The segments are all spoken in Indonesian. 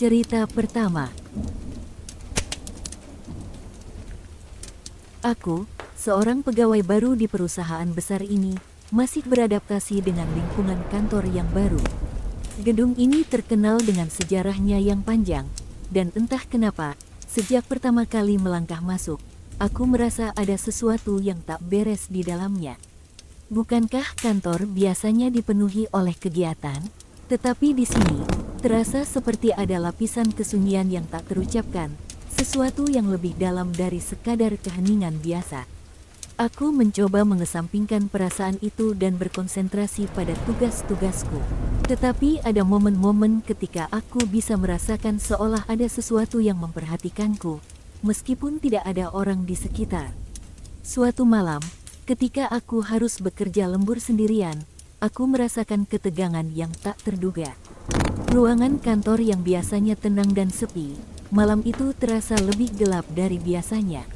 Cerita pertama. Aku, seorang pegawai baru di perusahaan besar ini, masih beradaptasi dengan lingkungan kantor yang baru. Gedung ini terkenal dengan sejarahnya yang panjang, dan entah kenapa, sejak pertama kali melangkah masuk, aku merasa ada sesuatu yang tak beres di dalamnya. Bukankah kantor biasanya dipenuhi oleh kegiatan? Tetapi di sini, terasa seperti ada lapisan kesunyian yang tak terucapkan, sesuatu yang lebih dalam dari sekadar keheningan biasa. Aku mencoba mengesampingkan perasaan itu dan berkonsentrasi pada tugas-tugasku. Tetapi ada momen-momen ketika aku bisa merasakan seolah ada sesuatu yang memperhatikanku, meskipun tidak ada orang di sekitar. Suatu malam, ketika aku harus bekerja lembur sendirian, aku merasakan ketegangan yang tak terduga. Ruangan kantor yang biasanya tenang dan sepi, malam itu terasa lebih gelap dari biasanya.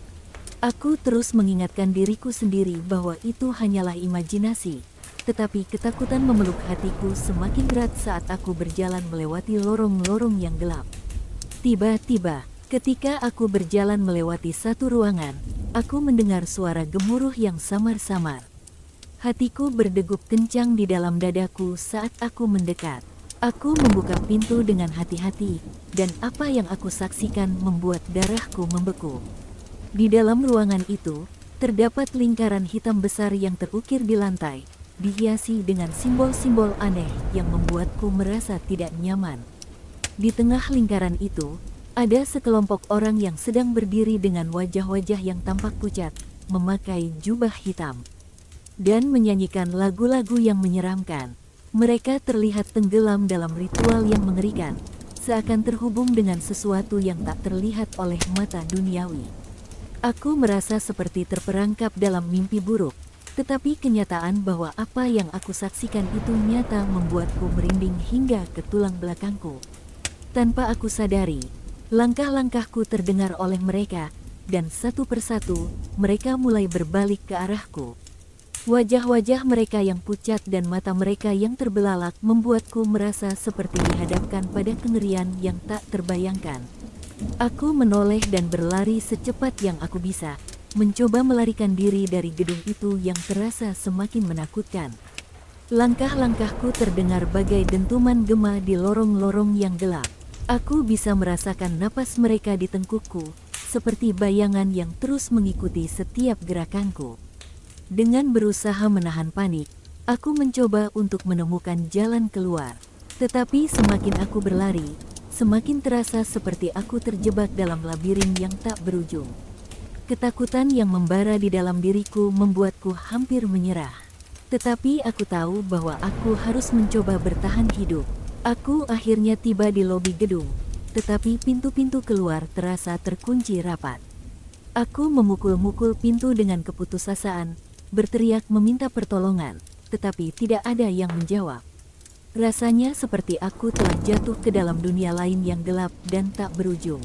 Aku terus mengingatkan diriku sendiri bahwa itu hanyalah imajinasi, tetapi ketakutan memeluk hatiku semakin berat saat aku berjalan melewati lorong-lorong yang gelap. Tiba-tiba, ketika aku berjalan melewati satu ruangan, aku mendengar suara gemuruh yang samar-samar. Hatiku berdegup kencang di dalam dadaku saat aku mendekat. Aku membuka pintu dengan hati-hati, dan apa yang aku saksikan membuat darahku membeku. Di dalam ruangan itu, terdapat lingkaran hitam besar yang terukir di lantai, dihiasi dengan simbol-simbol aneh yang membuatku merasa tidak nyaman. Di tengah lingkaran itu, ada sekelompok orang yang sedang berdiri dengan wajah-wajah yang tampak pucat, memakai jubah hitam, dan menyanyikan lagu-lagu yang menyeramkan. Mereka terlihat tenggelam dalam ritual yang mengerikan, seakan terhubung dengan sesuatu yang tak terlihat oleh mata duniawi. Aku merasa seperti terperangkap dalam mimpi buruk, tetapi kenyataan bahwa apa yang aku saksikan itu nyata membuatku merinding hingga ke tulang belakangku. Tanpa aku sadari, langkah-langkahku terdengar oleh mereka, dan satu persatu, mereka mulai berbalik ke arahku. Wajah-wajah mereka yang pucat dan mata mereka yang terbelalak membuatku merasa seperti dihadapkan pada kengerian yang tak terbayangkan. Aku menoleh dan berlari secepat yang aku bisa, mencoba melarikan diri dari gedung itu yang terasa semakin menakutkan. Langkah-langkahku terdengar bagai dentuman gema di lorong-lorong yang gelap. Aku bisa merasakan napas mereka di tengkukku, seperti bayangan yang terus mengikuti setiap gerakanku. Dengan berusaha menahan panik, aku mencoba untuk menemukan jalan keluar. Tetapi semakin aku berlari, semakin terasa seperti aku terjebak dalam labirin yang tak berujung. Ketakutan yang membara di dalam diriku membuatku hampir menyerah. Tetapi aku tahu bahwa aku harus mencoba bertahan hidup. Aku akhirnya tiba di lobi gedung, tetapi pintu-pintu keluar terasa terkunci rapat. Aku memukul-mukul pintu dengan keputusasaan, berteriak meminta pertolongan, tetapi tidak ada yang menjawab. Rasanya seperti aku telah jatuh ke dalam dunia lain yang gelap dan tak berujung.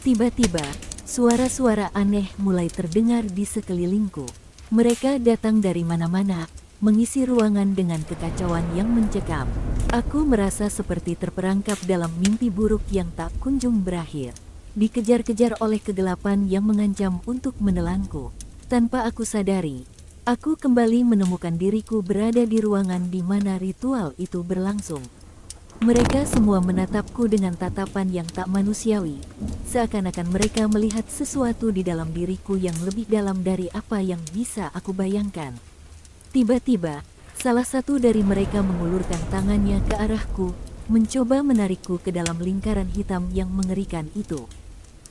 Tiba-tiba, suara-suara aneh mulai terdengar di sekelilingku. Mereka datang dari mana-mana, mengisi ruangan dengan kekacauan yang mencekam. Aku merasa seperti terperangkap dalam mimpi buruk yang tak kunjung berakhir, dikejar-kejar oleh kegelapan yang mengancam untuk menelanku. Tanpa aku sadari, aku kembali menemukan diriku berada di ruangan di mana ritual itu berlangsung. Mereka semua menatapku dengan tatapan yang tak manusiawi, seakan-akan mereka melihat sesuatu di dalam diriku yang lebih dalam dari apa yang bisa aku bayangkan. Tiba-tiba, salah satu dari mereka mengulurkan tangannya ke arahku, mencoba menarikku ke dalam lingkaran hitam yang mengerikan itu.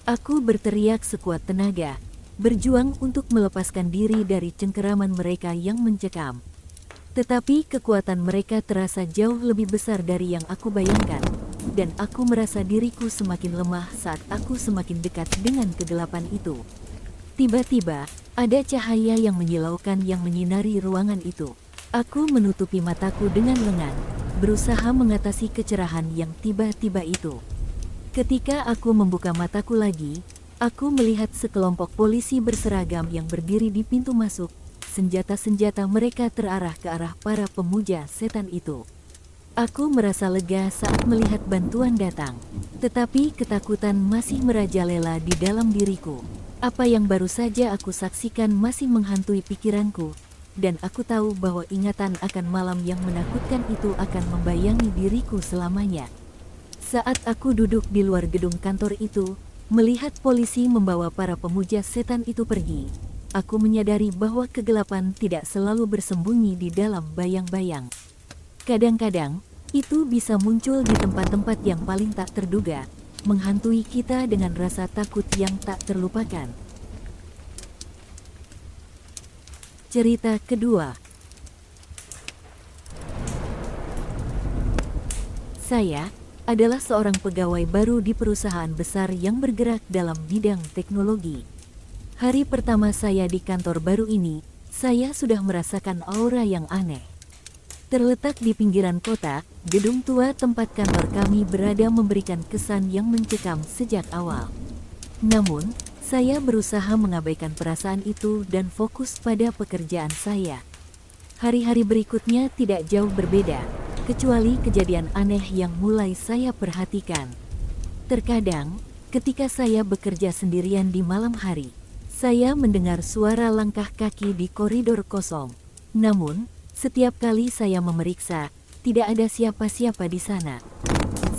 Aku berteriak sekuat tenaga, berjuang untuk melepaskan diri dari cengkeraman mereka yang mencekam. Tetapi kekuatan mereka terasa jauh lebih besar dari yang aku bayangkan, dan aku merasa diriku semakin lemah saat aku semakin dekat dengan kegelapan itu. Tiba-tiba, ada cahaya yang menyilaukan yang menyinari ruangan itu. Aku menutupi mataku dengan lengan, berusaha mengatasi kecerahan yang tiba-tiba itu. Ketika aku membuka mataku lagi, aku melihat sekelompok polisi berseragam yang berdiri di pintu masuk. Senjata-senjata mereka terarah ke arah para pemuja setan itu. Aku merasa lega saat melihat bantuan datang. Tetapi ketakutan masih merajalela di dalam diriku. Apa yang baru saja aku saksikan masih menghantui pikiranku, dan aku tahu bahwa ingatan akan malam yang menakutkan itu akan membayangi diriku selamanya. Saat aku duduk di luar gedung kantor itu, melihat polisi membawa para pemuja setan itu pergi, aku menyadari bahwa kegelapan tidak selalu bersembunyi di dalam bayang-bayang. Kadang-kadang, itu bisa muncul di tempat-tempat yang paling tak terduga, menghantui kita dengan rasa takut yang tak terlupakan. Cerita kedua. Saya adalah seorang pegawai baru di perusahaan besar yang bergerak dalam bidang teknologi. Hari pertama saya di kantor baru ini, saya sudah merasakan aura yang aneh. Terletak di pinggiran kota, gedung tua tempat kantor kami berada memberikan kesan yang mencekam sejak awal. Namun, saya berusaha mengabaikan perasaan itu dan fokus pada pekerjaan saya. Hari-hari berikutnya tidak jauh berbeda, kecuali kejadian aneh yang mulai saya perhatikan. Terkadang, ketika saya bekerja sendirian di malam hari, saya mendengar suara langkah kaki di koridor kosong. Namun, setiap kali saya memeriksa, tidak ada siapa-siapa di sana.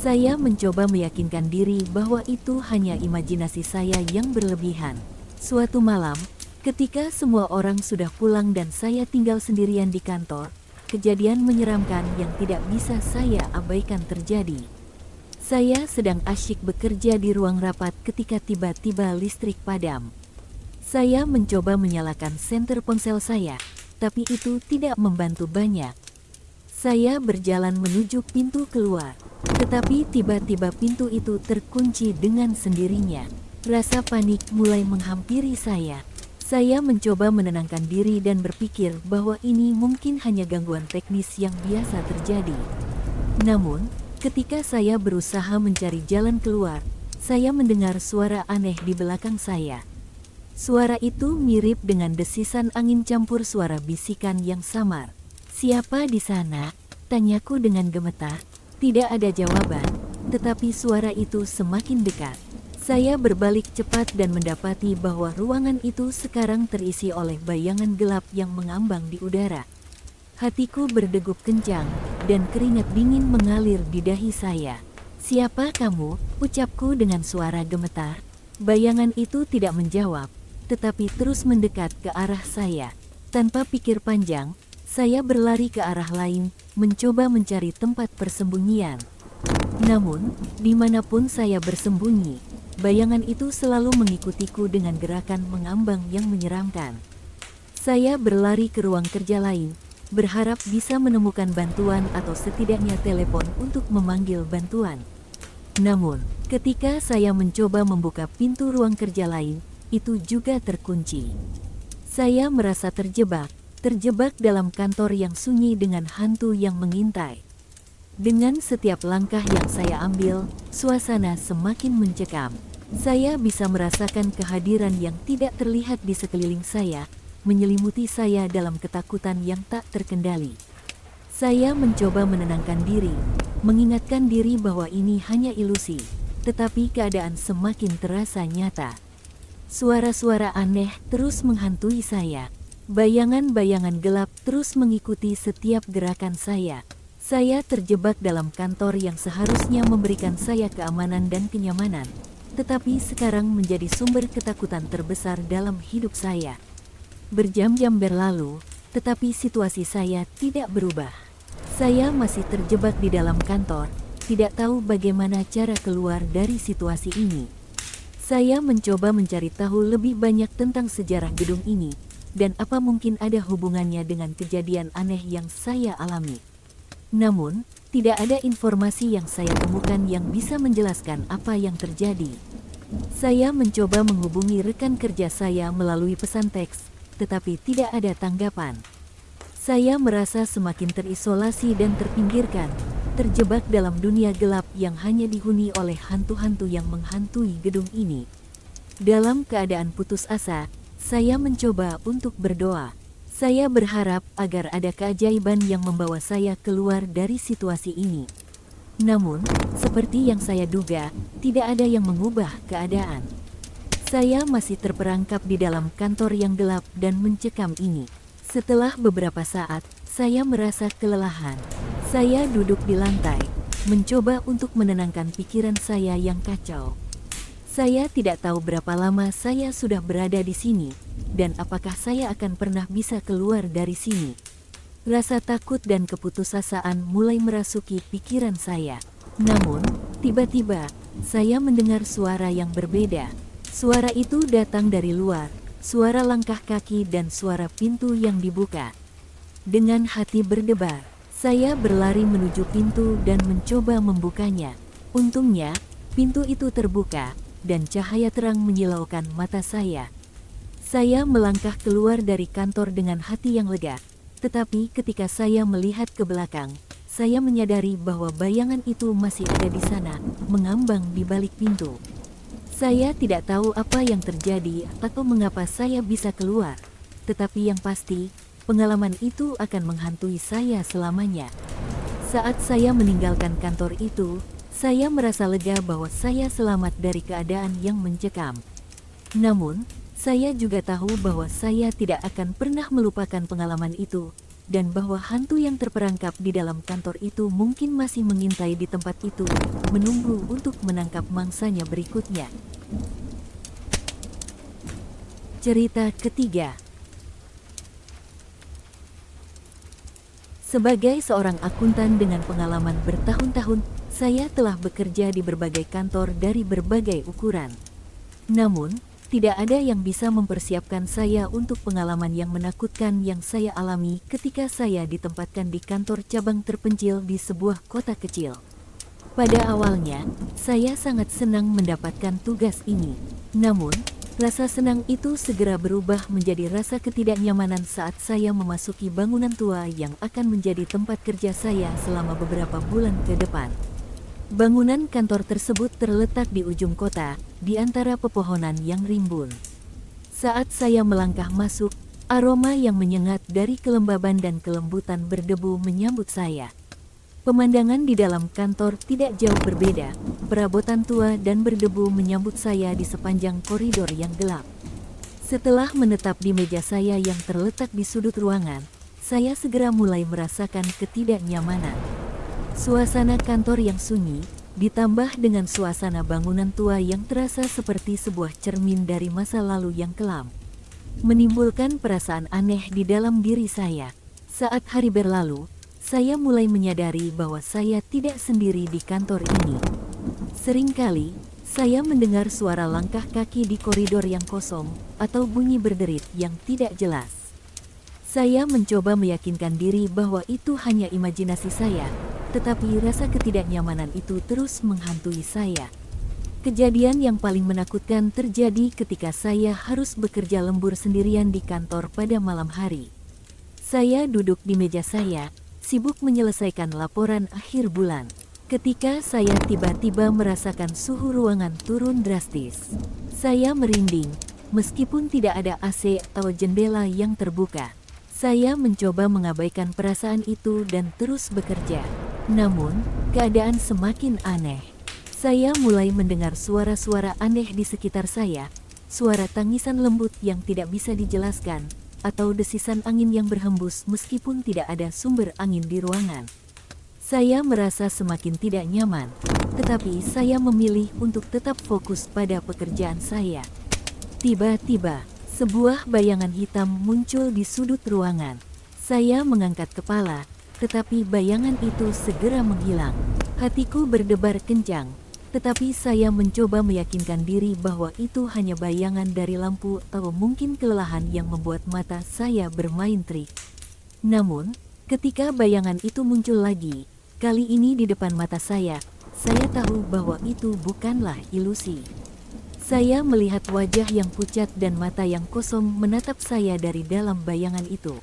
Saya mencoba meyakinkan diri bahwa itu hanya imajinasi saya yang berlebihan. Suatu malam, ketika semua orang sudah pulang dan saya tinggal sendirian di kantor, kejadian menyeramkan yang tidak bisa saya abaikan terjadi. Saya sedang asyik bekerja di ruang rapat ketika tiba-tiba listrik padam. Saya mencoba menyalakan senter ponsel saya, tapi itu tidak membantu banyak. Saya berjalan menuju pintu keluar, tetapi tiba-tiba pintu itu terkunci dengan sendirinya. Rasa panik mulai menghampiri saya. Saya mencoba menenangkan diri dan berpikir bahwa ini mungkin hanya gangguan teknis yang biasa terjadi. Namun, ketika saya berusaha mencari jalan keluar, saya mendengar suara aneh di belakang saya. Suara itu mirip dengan desisan angin campur suara bisikan yang samar. "Siapa di sana?" tanyaku dengan gemetar. Tidak ada jawaban, tetapi suara itu semakin dekat. Saya berbalik cepat dan mendapati bahwa ruangan itu sekarang terisi oleh bayangan gelap yang mengambang di udara. Hatiku berdegup kencang, dan keringat dingin mengalir di dahi saya. "Siapa kamu?" ucapku dengan suara gemetar. Bayangan itu tidak menjawab, tetapi terus mendekat ke arah saya. Tanpa pikir panjang, saya berlari ke arah lain, mencoba mencari tempat persembunyian. Namun, dimanapun saya bersembunyi, bayangan itu selalu mengikutiku dengan gerakan mengambang yang menyeramkan. Saya berlari ke ruang kerja lain, berharap bisa menemukan bantuan atau setidaknya telepon untuk memanggil bantuan. Namun, ketika saya mencoba membuka pintu ruang kerja lain, itu juga terkunci. Saya merasa terjebak dalam kantor yang sunyi dengan hantu yang mengintai. Dengan setiap langkah yang saya ambil, suasana semakin mencekam. Saya bisa merasakan kehadiran yang tidak terlihat di sekeliling saya, menyelimuti saya dalam ketakutan yang tak terkendali. Saya mencoba menenangkan diri, mengingatkan diri bahwa ini hanya ilusi, tetapi keadaan semakin terasa nyata. Suara-suara aneh terus menghantui saya. Bayangan-bayangan gelap terus mengikuti setiap gerakan saya. Saya terjebak dalam kantor yang seharusnya memberikan saya keamanan dan kenyamanan, tetapi sekarang menjadi sumber ketakutan terbesar dalam hidup saya. Berjam-jam berlalu, tetapi situasi saya tidak berubah. Saya masih terjebak di dalam kantor, tidak tahu bagaimana cara keluar dari situasi ini. Saya mencoba mencari tahu lebih banyak tentang sejarah gedung ini, dan apa mungkin ada hubungannya dengan kejadian aneh yang saya alami. Namun, tidak ada informasi yang saya temukan yang bisa menjelaskan apa yang terjadi. Saya mencoba menghubungi rekan kerja saya melalui pesan teks, tetapi tidak ada tanggapan. Saya merasa semakin terisolasi dan terpinggirkan, terjebak dalam dunia gelap yang hanya dihuni oleh hantu-hantu yang menghantui gedung ini. Dalam keadaan putus asa, saya mencoba untuk berdoa. Saya berharap agar ada keajaiban yang membawa saya keluar dari situasi ini. Namun, seperti yang saya duga, tidak ada yang mengubah keadaan. Saya masih terperangkap di dalam kantor yang gelap dan mencekam ini. Setelah beberapa saat, saya merasa kelelahan. Saya duduk di lantai, mencoba untuk menenangkan pikiran saya yang kacau. Saya tidak tahu berapa lama saya sudah berada di sini, dan apakah saya akan pernah bisa keluar dari sini. Rasa takut dan keputusasaan mulai merasuki pikiran saya. Namun, tiba-tiba, saya mendengar suara yang berbeda. Suara itu datang dari luar, suara langkah kaki dan suara pintu yang dibuka. Dengan hati berdebar, saya berlari menuju pintu dan mencoba membukanya. Untungnya, pintu itu terbuka, dan cahaya terang menyilaukan mata saya. Saya melangkah keluar dari kantor dengan hati yang lega, tetapi ketika saya melihat ke belakang, saya menyadari bahwa bayangan itu masih ada di sana, mengambang di balik pintu. Saya tidak tahu apa yang terjadi atau mengapa saya bisa keluar, tetapi yang pasti, pengalaman itu akan menghantui saya selamanya. Saat saya meninggalkan kantor itu, saya merasa lega bahwa saya selamat dari keadaan yang mencekam. Namun, saya juga tahu bahwa saya tidak akan pernah melupakan pengalaman itu, dan bahwa hantu yang terperangkap di dalam kantor itu mungkin masih mengintai di tempat itu, menunggu untuk menangkap mangsanya berikutnya. Cerita ketiga. Sebagai seorang akuntan dengan pengalaman bertahun-tahun, saya telah bekerja di berbagai kantor dari berbagai ukuran. Namun, tidak ada yang bisa mempersiapkan saya untuk pengalaman yang menakutkan yang saya alami ketika saya ditempatkan di kantor cabang terpencil di sebuah kota kecil. Pada awalnya, saya sangat senang mendapatkan tugas ini. Namun, rasa senang itu segera berubah menjadi rasa ketidaknyamanan saat saya memasuki bangunan tua yang akan menjadi tempat kerja saya selama beberapa bulan ke depan. Bangunan kantor tersebut terletak di ujung kota, di antara pepohonan yang rimbun. Saat saya melangkah masuk, aroma yang menyengat dari kelembaban dan kelembutan berdebu menyambut saya. Pemandangan di dalam kantor tidak jauh berbeda, perabotan tua dan berdebu menyambut saya di sepanjang koridor yang gelap. Setelah menetap di meja saya yang terletak di sudut ruangan, saya segera mulai merasakan ketidaknyamanan. Suasana kantor yang sunyi, ditambah dengan suasana bangunan tua yang terasa seperti sebuah cermin dari masa lalu yang kelam, menimbulkan perasaan aneh di dalam diri saya. Saat hari berlalu, saya mulai menyadari bahwa saya tidak sendiri di kantor ini. Seringkali, saya mendengar suara langkah kaki di koridor yang kosong, atau bunyi berderit yang tidak jelas. Saya mencoba meyakinkan diri bahwa itu hanya imajinasi saya, tetapi rasa ketidaknyamanan itu terus menghantui saya. Kejadian yang paling menakutkan terjadi ketika saya harus bekerja lembur sendirian di kantor pada malam hari. Saya duduk di meja saya, sibuk menyelesaikan laporan akhir bulan, ketika saya tiba-tiba merasakan suhu ruangan turun drastis. Saya merinding, meskipun tidak ada AC atau jendela yang terbuka. Saya mencoba mengabaikan perasaan itu dan terus bekerja. Namun, keadaan semakin aneh. Saya mulai mendengar suara-suara aneh di sekitar saya, suara tangisan lembut yang tidak bisa dijelaskan, atau desisan angin yang berhembus meskipun tidak ada sumber angin di ruangan. Saya merasa semakin tidak nyaman, tetapi saya memilih untuk tetap fokus pada pekerjaan saya. Tiba-tiba, sebuah bayangan hitam muncul di sudut ruangan. Saya mengangkat kepala, tetapi bayangan itu segera menghilang. Hatiku berdebar kencang, tetapi saya mencoba meyakinkan diri bahwa itu hanya bayangan dari lampu atau mungkin kelelahan yang membuat mata saya bermain trik. Namun, ketika bayangan itu muncul lagi, kali ini di depan mata saya tahu bahwa itu bukanlah ilusi. Saya melihat wajah yang pucat dan mata yang kosong menatap saya dari dalam bayangan itu.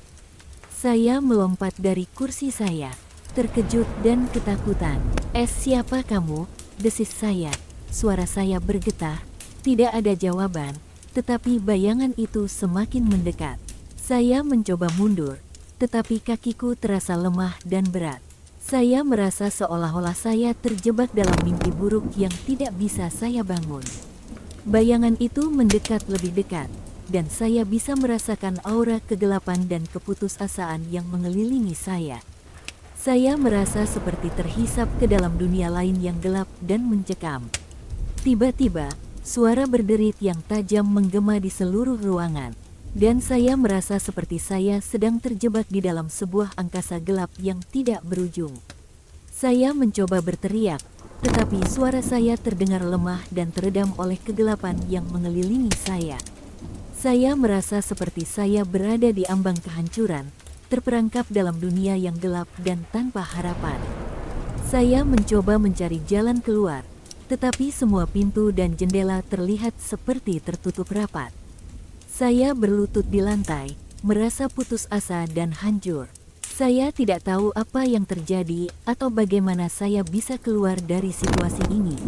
Saya melompat dari kursi saya, terkejut dan ketakutan. Siapa kamu?" desis saya. Suara saya bergetar. Tidak ada jawaban, tetapi bayangan itu semakin mendekat. Saya mencoba mundur, tetapi kakiku terasa lemah dan berat. Saya merasa seolah-olah saya terjebak dalam mimpi buruk yang tidak bisa saya bangun. Bayangan itu mendekat lebih dekat, dan saya bisa merasakan aura kegelapan dan keputusasaan yang mengelilingi saya. Saya merasa seperti terhisap ke dalam dunia lain yang gelap dan mencekam. Tiba-tiba, suara berderit yang tajam menggema di seluruh ruangan, dan saya merasa seperti saya sedang terjebak di dalam sebuah angkasa gelap yang tidak berujung. Saya mencoba berteriak, tetapi suara saya terdengar lemah dan teredam oleh kegelapan yang mengelilingi saya. Saya merasa seperti saya berada di ambang kehancuran, terperangkap dalam dunia yang gelap dan tanpa harapan. Saya mencoba mencari jalan keluar, tetapi semua pintu dan jendela terlihat seperti tertutup rapat. Saya berlutut di lantai, merasa putus asa dan hancur. Saya tidak tahu apa yang terjadi atau bagaimana saya bisa keluar dari situasi ini.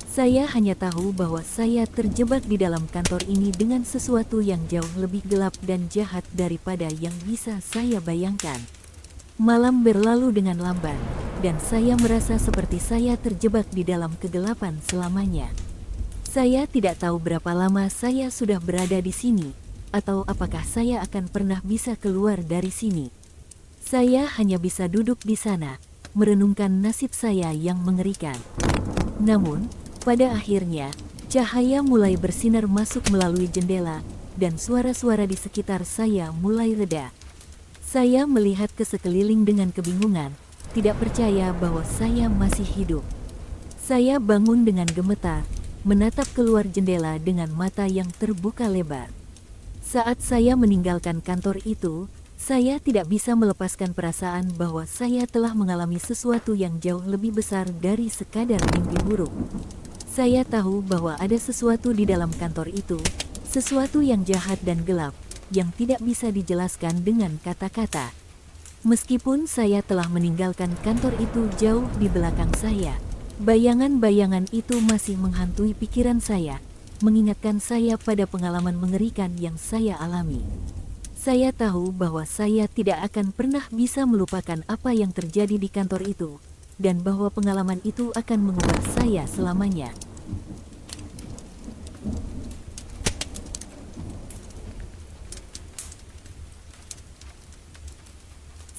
Saya hanya tahu bahwa saya terjebak di dalam kantor ini dengan sesuatu yang jauh lebih gelap dan jahat daripada yang bisa saya bayangkan. Malam berlalu dengan lamban, dan saya merasa seperti saya terjebak di dalam kegelapan selamanya. Saya tidak tahu berapa lama saya sudah berada di sini, atau apakah saya akan pernah bisa keluar dari sini. Saya hanya bisa duduk di sana, merenungkan nasib saya yang mengerikan. Namun, pada akhirnya, cahaya mulai bersinar masuk melalui jendela, dan suara-suara di sekitar saya mulai reda. Saya melihat ke sekeliling dengan kebingungan, tidak percaya bahwa saya masih hidup. Saya bangun dengan gemetar, menatap keluar jendela dengan mata yang terbuka lebar. Saat saya meninggalkan kantor itu, saya tidak bisa melepaskan perasaan bahwa saya telah mengalami sesuatu yang jauh lebih besar dari sekadar mimpi buruk. Saya tahu bahwa ada sesuatu di dalam kantor itu, sesuatu yang jahat dan gelap, yang tidak bisa dijelaskan dengan kata-kata. Meskipun saya telah meninggalkan kantor itu jauh di belakang saya, bayangan-bayangan itu masih menghantui pikiran saya, mengingatkan saya pada pengalaman mengerikan yang saya alami. Saya tahu bahwa saya tidak akan pernah bisa melupakan apa yang terjadi di kantor itu, dan bahwa pengalaman itu akan mengubah saya selamanya.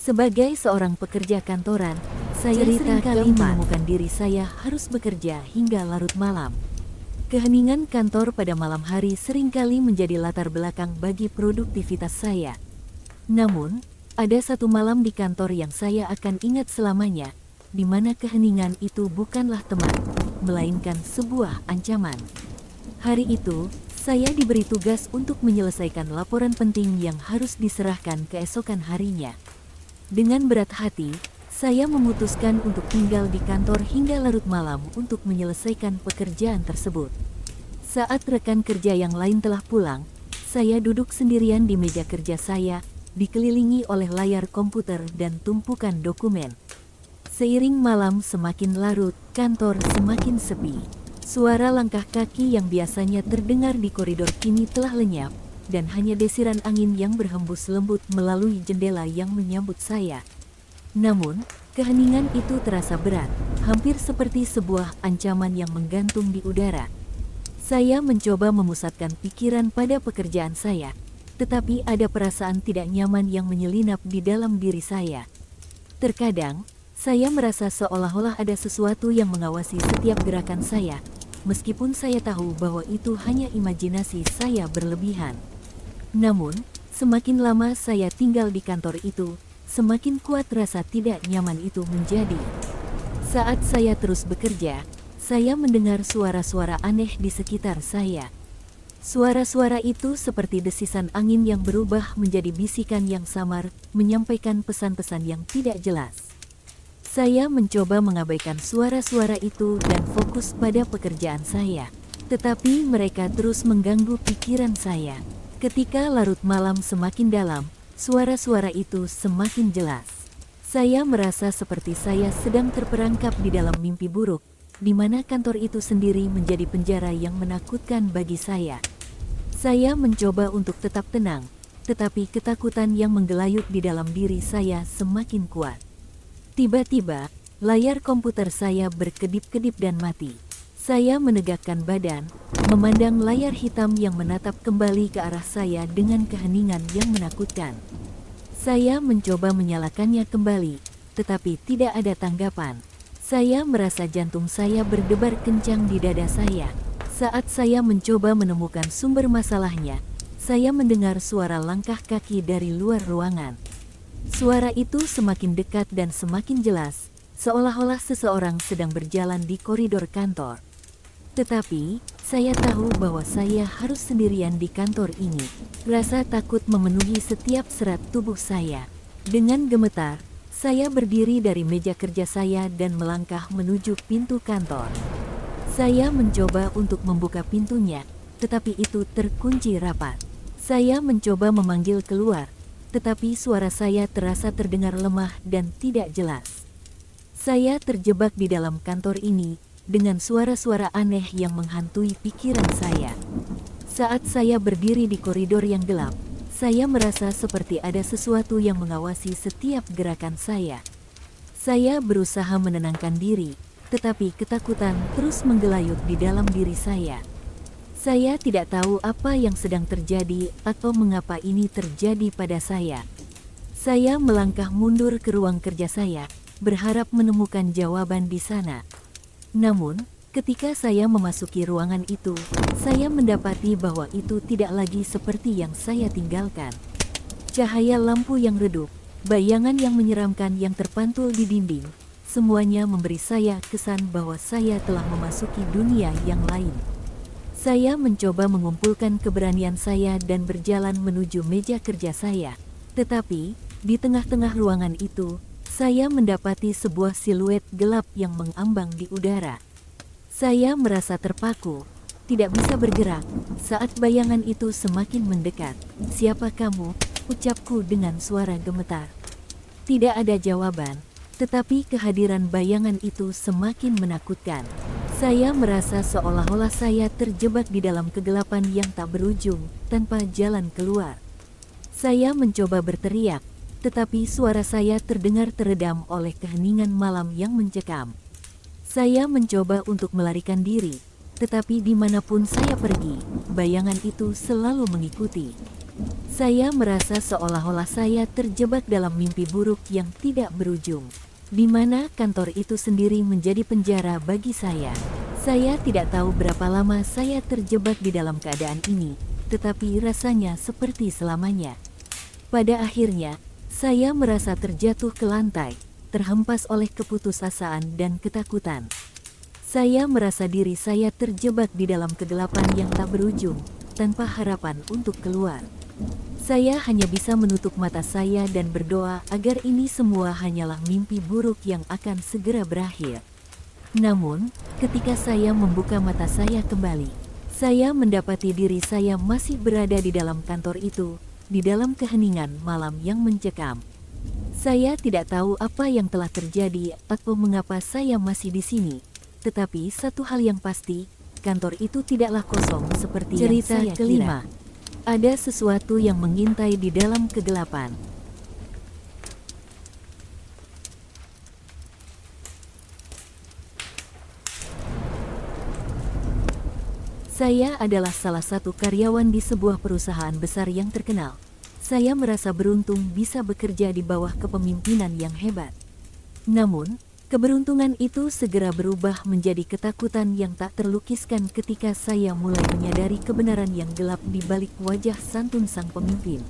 Sebagai seorang pekerja kantoran, saya seringkali menemukan diri saya harus bekerja hingga larut malam. Keheningan kantor pada malam hari seringkali menjadi latar belakang bagi produktivitas saya. Namun, ada satu malam di kantor yang saya akan ingat selamanya, di mana keheningan itu bukanlah teman, melainkan sebuah ancaman. Hari itu, saya diberi tugas untuk menyelesaikan laporan penting yang harus diserahkan keesokan harinya. Dengan berat hati, saya memutuskan untuk tinggal di kantor hingga larut malam untuk menyelesaikan pekerjaan tersebut. Saat rekan kerja yang lain telah pulang, saya duduk sendirian di meja kerja saya, dikelilingi oleh layar komputer dan tumpukan dokumen. Seiring malam semakin larut, kantor semakin sepi. Suara langkah kaki yang biasanya terdengar di koridor kini telah lenyap, dan hanya desiran angin yang berhembus lembut melalui jendela yang menyambut saya. Namun, keheningan itu terasa berat, hampir seperti sebuah ancaman yang menggantung di udara. Saya mencoba memusatkan pikiran pada pekerjaan saya, tetapi ada perasaan tidak nyaman yang menyelinap di dalam diri saya. Terkadang, saya merasa seolah-olah ada sesuatu yang mengawasi setiap gerakan saya, meskipun saya tahu bahwa itu hanya imajinasi saya berlebihan. Namun, semakin lama saya tinggal di kantor itu, semakin kuat rasa tidak nyaman itu menjadi. Saat saya terus bekerja, saya mendengar suara-suara aneh di sekitar saya. Suara-suara itu seperti desisan angin yang berubah menjadi bisikan yang samar, menyampaikan pesan-pesan yang tidak jelas. Saya mencoba mengabaikan suara-suara itu dan fokus pada pekerjaan saya, tetapi mereka terus mengganggu pikiran saya. Ketika larut malam semakin dalam, suara-suara itu semakin jelas. Saya merasa seperti saya sedang terperangkap di dalam mimpi buruk, di mana kantor itu sendiri menjadi penjara yang menakutkan bagi saya. Saya mencoba untuk tetap tenang, tetapi ketakutan yang menggelayut di dalam diri saya semakin kuat. Tiba-tiba, layar komputer saya berkedip-kedip dan mati. Saya menegakkan badan, memandang layar hitam yang menatap kembali ke arah saya dengan keheningan yang menakutkan. Saya mencoba menyalakannya kembali, tetapi tidak ada tanggapan. Saya merasa jantung saya berdebar kencang di dada saya. Saat saya mencoba menemukan sumber masalahnya, saya mendengar suara langkah kaki dari luar ruangan. Suara itu semakin dekat dan semakin jelas, seolah-olah seseorang sedang berjalan di koridor kantor. Tetapi, saya tahu bahwa saya harus sendirian di kantor ini. Rasa takut memenuhi setiap serat tubuh saya. Dengan gemetar, saya berdiri dari meja kerja saya dan melangkah menuju pintu kantor. Saya mencoba untuk membuka pintunya, tetapi itu terkunci rapat. Saya mencoba memanggil keluar, tetapi suara saya terasa terdengar lemah dan tidak jelas. Saya terjebak di dalam kantor ini, dengan suara-suara aneh yang menghantui pikiran saya. Saat saya berdiri di koridor yang gelap, saya merasa seperti ada sesuatu yang mengawasi setiap gerakan saya. Saya berusaha menenangkan diri, tetapi ketakutan terus menggelayut di dalam diri saya. Saya tidak tahu apa yang sedang terjadi atau mengapa ini terjadi pada saya. Saya melangkah mundur ke ruang kerja saya, berharap menemukan jawaban di sana. Namun, ketika saya memasuki ruangan itu, saya mendapati bahwa itu tidak lagi seperti yang saya tinggalkan. Cahaya lampu yang redup, bayangan yang menyeramkan yang terpantul di dinding, semuanya memberi saya kesan bahwa saya telah memasuki dunia yang lain. Saya mencoba mengumpulkan keberanian saya dan berjalan menuju meja kerja saya. Tetapi, di tengah-tengah ruangan itu, saya mendapati sebuah siluet gelap yang mengambang di udara. Saya merasa terpaku, tidak bisa bergerak, saat bayangan itu semakin mendekat. "Siapa kamu?" ucapku dengan suara gemetar. Tidak ada jawaban. Tetapi kehadiran bayangan itu semakin menakutkan. Saya merasa seolah-olah saya terjebak di dalam kegelapan yang tak berujung, tanpa jalan keluar. Saya mencoba berteriak, tetapi suara saya terdengar teredam oleh keheningan malam yang mencekam. Saya mencoba untuk melarikan diri, tetapi dimanapun saya pergi, bayangan itu selalu mengikuti. Saya merasa seolah-olah saya terjebak dalam mimpi buruk yang tidak berujung, di mana kantor itu sendiri menjadi penjara bagi saya. Saya tidak tahu berapa lama saya terjebak di dalam keadaan ini, tetapi rasanya seperti selamanya. Pada akhirnya, saya merasa terjatuh ke lantai, terhempas oleh keputusasaan dan ketakutan. Saya merasa diri saya terjebak di dalam kegelapan yang tak berujung, tanpa harapan untuk keluar. Saya hanya bisa menutup mata saya dan berdoa agar ini semua hanyalah mimpi buruk yang akan segera berakhir. Namun, ketika saya membuka mata saya kembali, saya mendapati diri saya masih berada di dalam kantor itu, di dalam keheningan malam yang mencekam. Saya tidak tahu apa yang telah terjadi atau mengapa saya masih di sini, tetapi satu hal yang pasti, kantor itu tidaklah kosong seperti cerita yang saya kelima. Kira. Ada sesuatu yang mengintai di dalam kegelapan. Saya adalah salah satu karyawan di sebuah perusahaan besar yang terkenal. Saya merasa beruntung bisa bekerja di bawah kepemimpinan yang hebat. Namun, keberuntungan itu segera berubah menjadi ketakutan yang tak terlukiskan ketika saya mulai menyadari kebenaran yang gelap di balik wajah santun sang pemimpin.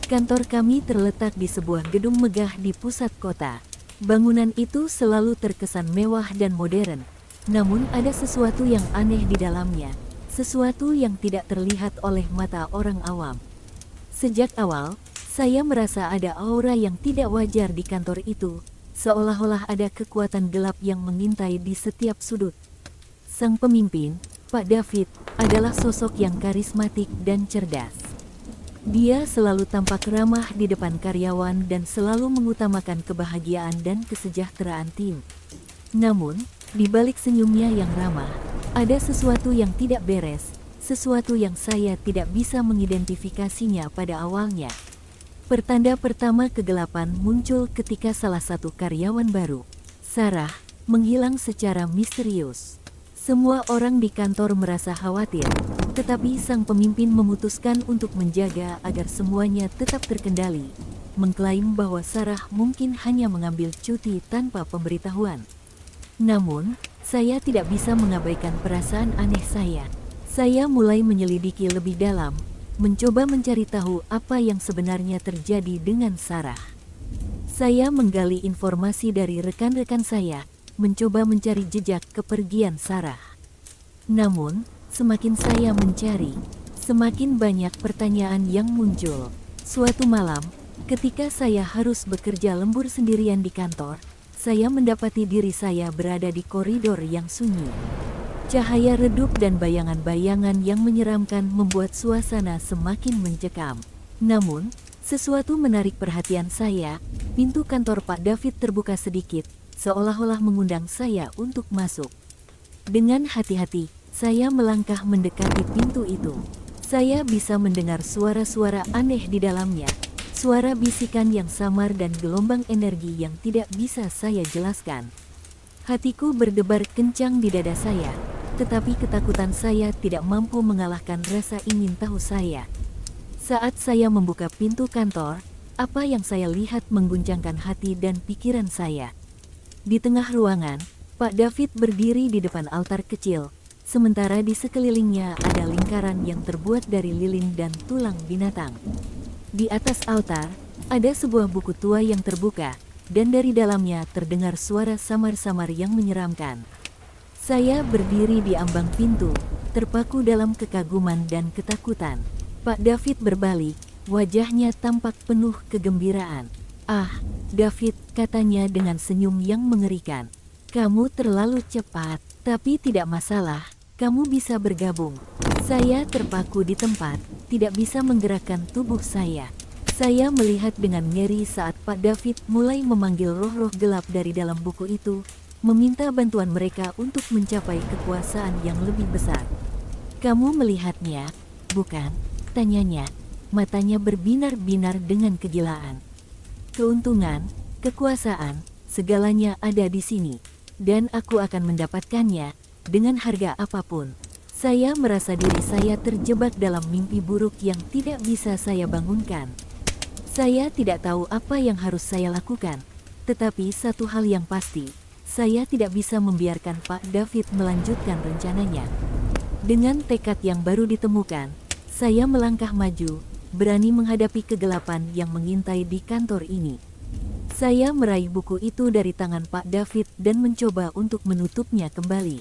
Kantor kami terletak di sebuah gedung megah di pusat kota. Bangunan itu selalu terkesan mewah dan modern, namun ada sesuatu yang aneh di dalamnya, sesuatu yang tidak terlihat oleh mata orang awam. Sejak awal, saya merasa ada aura yang tidak wajar di kantor itu, seolah-olah ada kekuatan gelap yang mengintai di setiap sudut. Sang pemimpin, Pak David, adalah sosok yang karismatik dan cerdas. Dia selalu tampak ramah di depan karyawan dan selalu mengutamakan kebahagiaan dan kesejahteraan tim. Namun, di balik senyumnya yang ramah, ada sesuatu yang tidak beres. sesuatu yang saya tidak bisa mengidentifikasinya pada awalnya. Pertanda pertama kegelapan muncul ketika salah satu karyawan baru, Sarah, menghilang secara misterius. Semua orang di kantor merasa khawatir, tetapi sang pemimpin memutuskan untuk menjaga agar semuanya tetap terkendali, mengklaim bahwa Sarah mungkin hanya mengambil cuti tanpa pemberitahuan. Namun, saya tidak bisa mengabaikan perasaan aneh saya. Saya mulai menyelidiki lebih dalam, mencoba mencari tahu apa yang sebenarnya terjadi dengan Sarah. Saya menggali informasi dari rekan-rekan saya, mencoba mencari jejak kepergian Sarah. Namun, semakin saya mencari, semakin banyak pertanyaan yang muncul. Suatu malam, ketika saya harus bekerja lembur sendirian di kantor, saya mendapati diri saya berada di koridor yang sunyi. Cahaya redup dan bayangan-bayangan yang menyeramkan membuat suasana semakin mencekam. Namun, sesuatu menarik perhatian saya. Pintu kantor Pak David terbuka sedikit, seolah-olah mengundang saya untuk masuk. Dengan hati-hati, saya melangkah mendekati pintu itu. Saya bisa mendengar suara-suara aneh di dalamnya, suara bisikan yang samar dan gelombang energi yang tidak bisa saya jelaskan. Hatiku berdebar kencang di dada saya, tetapi ketakutan saya tidak mampu mengalahkan rasa ingin tahu saya. Saat saya membuka pintu kantor, apa yang saya lihat mengguncangkan hati dan pikiran saya. Di tengah ruangan, Pak David berdiri di depan altar kecil, sementara di sekelilingnya ada lingkaran yang terbuat dari lilin dan tulang binatang. Di atas altar, ada sebuah buku tua yang terbuka, dan dari dalamnya terdengar suara samar-samar yang menyeramkan. Saya berdiri di ambang pintu, terpaku dalam kekaguman dan ketakutan. Pak David berbalik, wajahnya tampak penuh kegembiraan. "Ah, David," katanya dengan senyum yang mengerikan. "Kamu terlalu cepat, tapi tidak masalah, kamu bisa bergabung." Saya terpaku di tempat, tidak bisa menggerakkan tubuh saya. Saya melihat dengan ngeri saat Pak David mulai memanggil roh-roh gelap dari dalam buku itu, meminta bantuan mereka untuk mencapai kekuasaan yang lebih besar. "Kamu melihatnya, bukan?" tanyanya. Matanya berbinar-binar dengan kegilaan. "Keuntungan, kekuasaan, segalanya ada di sini, dan aku akan mendapatkannya dengan harga apapun." Saya merasa diri saya terjebak dalam mimpi buruk yang tidak bisa saya bangunkan. Saya tidak tahu apa yang harus saya lakukan, tetapi satu hal yang pasti, saya tidak bisa membiarkan Pak David melanjutkan rencananya. Dengan tekad yang baru ditemukan, saya melangkah maju, berani menghadapi kegelapan yang mengintai di kantor ini. Saya meraih buku itu dari tangan Pak David dan mencoba untuk menutupnya kembali.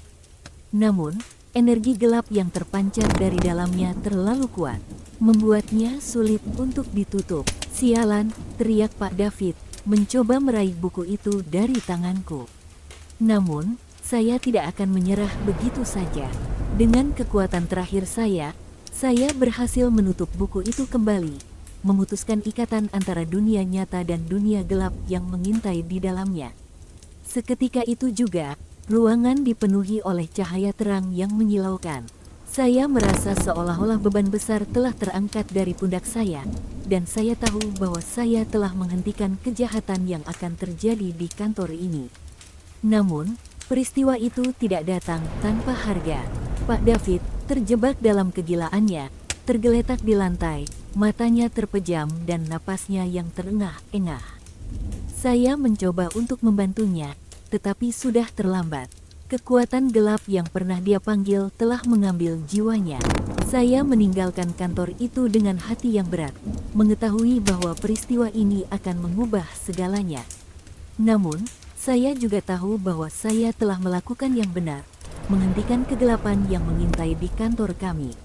Namun, energi gelap yang terpancar dari dalamnya terlalu kuat, membuatnya sulit untuk ditutup. "Sialan," teriak Pak David, mencoba meraih buku itu dari tanganku. Namun, saya tidak akan menyerah begitu saja. Dengan kekuatan terakhir saya berhasil menutup buku itu kembali, memutuskan ikatan antara dunia nyata dan dunia gelap yang mengintai di dalamnya. Seketika itu juga, ruangan dipenuhi oleh cahaya terang yang menyilaukan. Saya merasa seolah-olah beban besar telah terangkat dari pundak saya, dan saya tahu bahwa saya telah menghentikan kejahatan yang akan terjadi di kantor ini. Namun, peristiwa itu tidak datang tanpa harga. Pak David, terjebak dalam kegilaannya, tergeletak di lantai, matanya terpejam dan napasnya yang terengah-engah. Saya mencoba untuk membantunya, tetapi sudah terlambat. Kekuatan gelap yang pernah dia panggil telah mengambil jiwanya. Saya meninggalkan kantor itu dengan hati yang berat, mengetahui bahwa peristiwa ini akan mengubah segalanya. Namun, saya juga tahu bahwa saya telah melakukan yang benar, menghentikan kegelapan yang mengintai di kantor kami.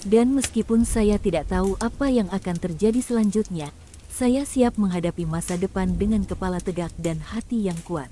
Dan meskipun saya tidak tahu apa yang akan terjadi selanjutnya, saya siap menghadapi masa depan dengan kepala tegak dan hati yang kuat.